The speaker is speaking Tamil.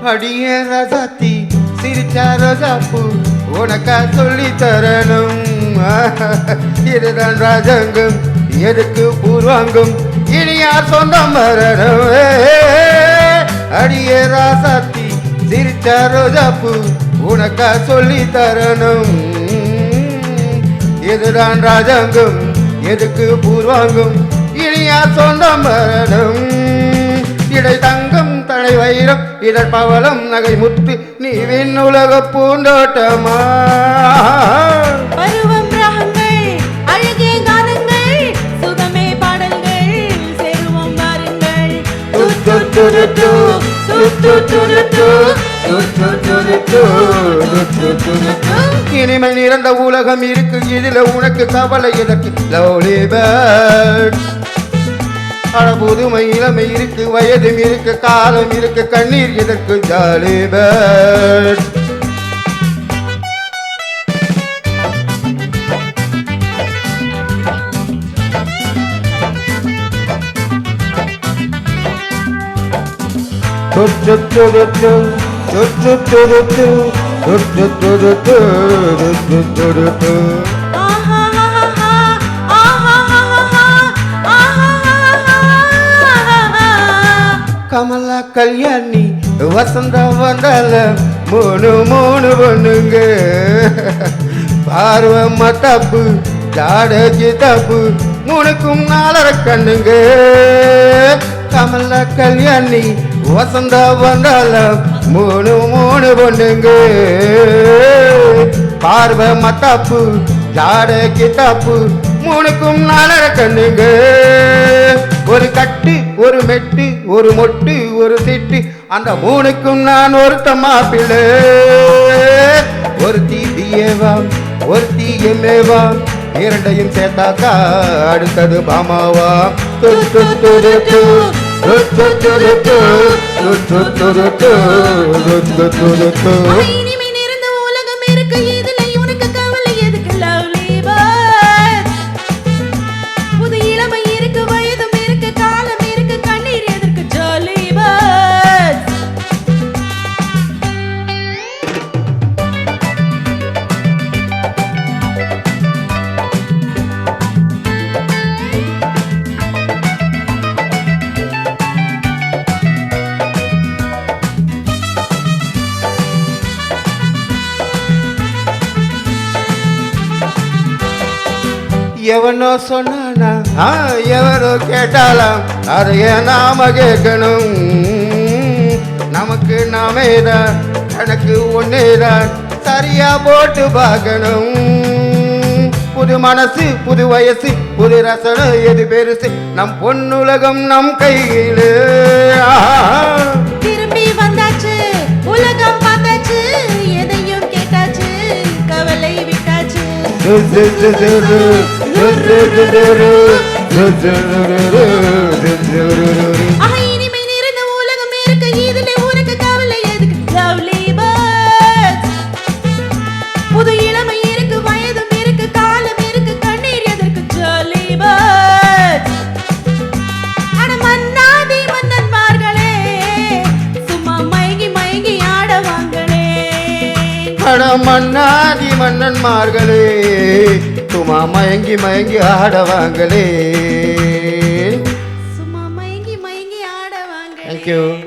அடியே ரசாத்தி சிரிச்சா ரோஜாப்பூ உனக்கா சொல்லி தரணும். இதுதான் ராஜாங்கம் எதுக்கு பூர்வாங்கம் இனி யார் சொந்தம் வரணும். அடியே ராசாத்தி சிரிச்சா ரோஜாப்பூ உனக்கா சொல்லி தரணும். இதுதான் ராஜாங்கம் எதுக்கு பூர்வாங்கம் இனி யார் சொந்தம் வரணும். இடை தங்கம் தலை வைரம் இடர் பவளம் நகை முத்து நீ விண்ணுலக பூந்தோட்டமா. பருவம் ராகங்கள் அழகிய கானங்கள் சுகமே பாடல்கள் சேருவோம் வாருங்கள். இனிமை நிறந்த உலகம் இருக்கு இதுல உனக்கு கவலை எதற்கு. லவ்லி பேர்ட்ஸ் புதுமை இளமை இருக்கு வயதும் இருக்கு காலம் இருக்கு கண்ணீர் எதற்கு. ஜாலி பேர்ட்ஸ் கமலா கல்யாணி வசந்த வந்தால மூணு மூணு பொண்ணுங்க. பார்வை மத்தாப்பு ஜாடகி தப்பு மூணுக்கும் நாலரை கண்ணுங்க. கமலா கல்யாணி வசந்த வந்தால மூணு மூணு பொண்ணுங்க. பார்வை மத்தாப்பு ஜாடகி தப்பு மூணுக்கும் நாலரை கண்ணுங்க. ஒரு கட்டு ஒரு மெட்டு ஒரு மொட்டு ஒரு சிட்டு அந்த மூணுக்கும் நான் ஒருத்த மாப்பிள்ளை. ஒரு தீபியேவா ஒரு தீயமேவா இரண்டையும் சேர்த்தாக்கா அடுத்தது பாமாவா. இனிமை நிறைந்த உலகம் இருக்கு இதுல உனக்கு கவலை எதுக்கு. லவ்லி பேர்ட்ஸ் புது இளமை இருக்கு வயதும் இருக்கு காலம் இருக்கு கண்ணீர் எதற்கு. ஜாலி பேர்ட்ஸ் எவனோ சொன்னானா எவனோ கேட்டாலாம் அதைய நாம கேட்கணும். நமக்கு நாமேதான் எனக்கு ஒன்னேதான் சரியா போட்டு பார்க்கணும். புது மனசு புது வயசு புது ரசனை எது பெருசு நம் பொன்னுலகம் நம் கையில. திரும்பி வந்தாச்சு உலகம் பார்த்தாச்சு எதையும் கேட்டாச்சு கவலை விட்டாச்சு. இனிமை நிறைந்த உலகம் இருக்கு இதுல உனக்கு கவலை எதுக்கு. லவ்லி பேர்ட்ஸ் புது இளமை இருக்கு வயதும் இருக்கு காலம் இருக்கு கண்ணீர் எதற்கு. ஜாலி பேர்ட்ஸ் அட மன்னாதி மன்னன்மார்களே சும்மா மயங்கி மயங்கி ஆடவாங்களே. அட மன்னாதி மன்னன்மார்களே சும்மா மயங்கி மயங்கி ஆடவாங்களே. சும்மா மயங்கி மயங்கி ஆடவாங்களே. Thank you.